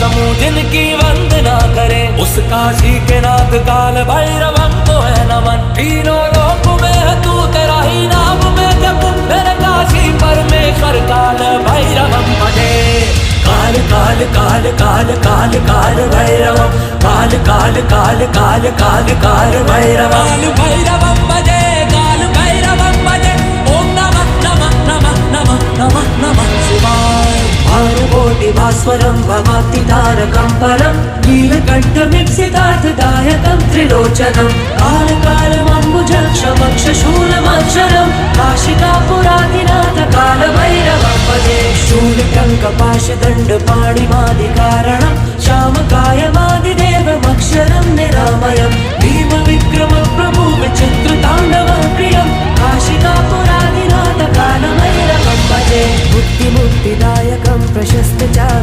समूह जिनकी वंदना करे, उस काशी के नाथ काल भैरवम को है नमन। तीनों लोक में है तू, तेरा ही नाम में जप, मेरे काशी परमेश्वर काल भैरवम भजे। काल काल काल काल काल काल भैरवम, काल काल काल काल काल काल भैरवम, काल भैरवम भजे, काल भैरवम भजे। ओम नमः नमः नमः नमः नमः नमः शिवाय। भानुकोटि भास्वरं भवाप्तितारकं परं, नीलकण्ठमीप्सितार्थदायकं त्रिलोचनं, कालकालमम्बुजक्षमक्षशूलमक्षरं, काशिकापुराधिनाथ कालभैरवं भजे। शूलटङ्कपाशदण्डपाणिमादिकारणं, श्यामकायमादिदेवमक्षरं निरामयं, भीमविक्रमप्रभु विचित्रताण्डवं प्रियं, काशिकापुराधिनाथ कालभैरवं भजे। बुद्धिमुक्तिदायकं प्रशस्तचारु